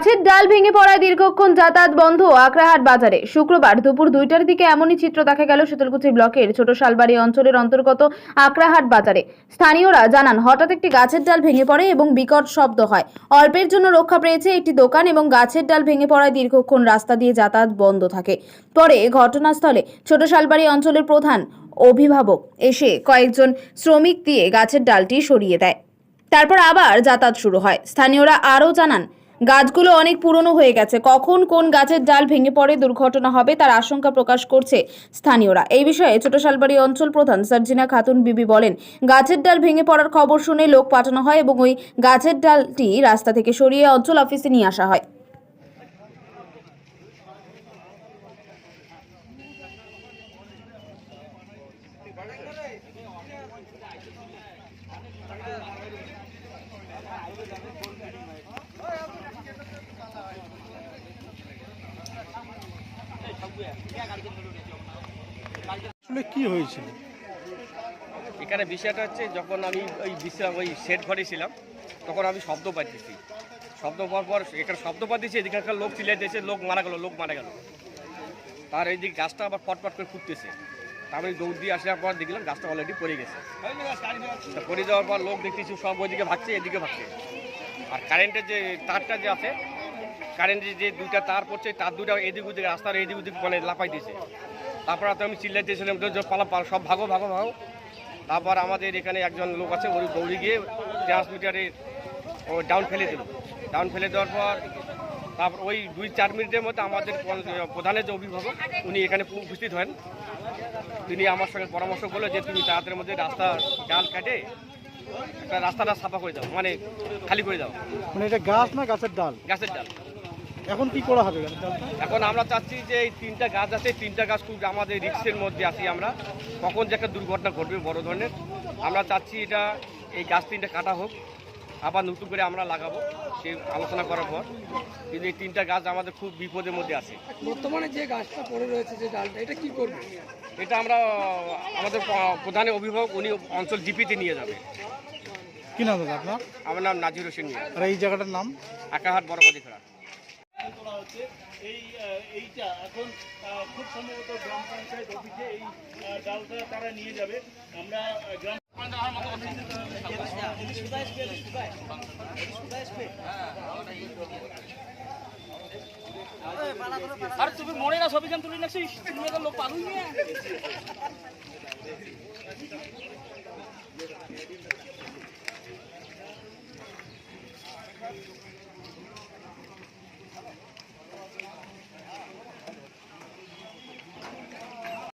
গাছের ডাল ভেঙে পড়ায় দীর্ঘক্ষণ যাতায়াত বন্ধ আকরাহাট বাজারে। শুক্রবার দুপুর 2টার দিকে এমনই চিত্র দেখা গেল শীতলকুচি ব্লকের ছোট শালবাড়ি অঞ্চলের অন্তর্গত আকরাহাট বাজারে। স্থানীয়রা জানান, হঠাৎ একটি গাছের ডাল ভেঙে পড়ে এবং বিকট শব্দ হয়। অল্পের জন্য রক্ষা পেয়েছে একটি দোকান এবং গাছের ডাল ভেঙে পড়ায় দীর্ঘক্ষণ রাস্তা দিয়ে যাতায়াত বন্ধ থাকে। পরে ঘটনাস্থলে ছোট শালবাড়ি অঞ্চলের প্রধান অভিভাবক এসে কয়েকজন শ্রমিক দিয়ে গাছের ডালটি সরিয়ে দেয়। তারপর আবার যাতায়াত শুরু হয়। স্থানীয়রা আরও জানান, গাছগুলো অনেক পুরনো হয়ে গেছে, কখন কোন গাছের ডাল ভেঙে পড়ে দুর্ঘটনা হবে তার আশঙ্কা প্রকাশ করছে স্থানীয়রা। এই বিষয়ে ছোট শালবাড়ি অঞ্চল প্রধান সার্জিনা খাতুন বিবি বলেন, গাছের ডাল ভেঙে পড়ার খবর শুনে লোক পাঠানো হয় এবং ওই গাছের ডালটি রাস্তা থেকে সরিয়ে অঞ্চল অফিসে নিয়ে আসা হয়। আসলে কি হয়েছিল এখানে বিষয়টা হচ্ছে, যখন আমি ওই শেড ঘরে ছিলাম তখন আমি শব্দ পাচ্ছি। শব্দ পাওয়ার পর এখানে শব্দ পাচ্ছি, এদিকে লোক চিল্লাই দিয়েছে, লোক মারা গেল। তার এইদিকে গাছটা আবার ফটফট করে ফুটতেছে। আমি দৌড় দিয়ে আসার পর দেখলাম গাছটা অলরেডি পড়ে গেছে। পড়ে যাওয়ার পর লোক দেখতেছি সব ওইদিকে ভাগছে, এদিকে ভাগছে। আর কারেন্টের যে তারটা যে আছে, কারেন্টের যে দুইটা তার পড়ছে, তার দুটা এদিক ওদিকে রাস্তার এদিক ওদিক মানে লাফাই দিয়েছে। তারপর আমি চিল্লাই দিয়েছিলাম, পালা সব ভাগো। তারপর আমাদের এখানে একজন লোক আছে, ওই দৌড়ে গিয়ে ট্রান্সমিটারে ডাউন ফেলে দিল। ডাউন ফেলে দেওয়ার পর তারপর ওই 2-4 মিনিটের মধ্যে আমাদের প্রধানের যে অভিভাবক উনি এখানে উপস্থিত হন। তিনি আমার সঙ্গে পরামর্শ করলো যে তুমি তাড়াতাড়ির মধ্যে রাস্তা ডাল কাটে রাস্তাটা সাফা করে দাও, মানে খালি করে দাও। মানে এটা গাছ না গাছের ডাল? গাছের ডাল। এখন কি করা হবে? এখন আমরা চাচ্ছি যে এই 3টা গাছ আছে, 3টা গাছ খুব আমাদের রিস্কের মধ্যে আছি আমরা, কখন যে একটা দুর্ঘটনা ঘটবে বড় ধরনের। আমরা চাচ্ছি এটা এই গাছ 3টা কাটা হোক, আবার নতুন করে আমরা লাগাবো সে আলোচনা করার পর। কিন্তু এই 3টা গাছ আমাদের খুব বিপদের মধ্যে আছে। বর্তমানে যে গাছটা পড়ে রয়েছে, যে ডালটা, এটা কি করবে? এটা আমরা আমাদের প্রধানের অভিভাবক উনি অঞ্চল জিপিতে নিয়ে যাবে। কি নাম দাদা আপনার? আমার নাম নাজির হোসেন মিয়া। আর এই জায়গাটার নাম? আকাহাট বড়বাদি খেলা। এইটা এখন খুব সম্ভবত গ্রাম পঞ্চায়েত অফিসে এই ডালটা তারা নিয়ে যাবে। আমরা গ্রাম আর তুমি মনে না সবিখান তুলি নাছিস, তুমি এখন লোক পালুই নিয়ে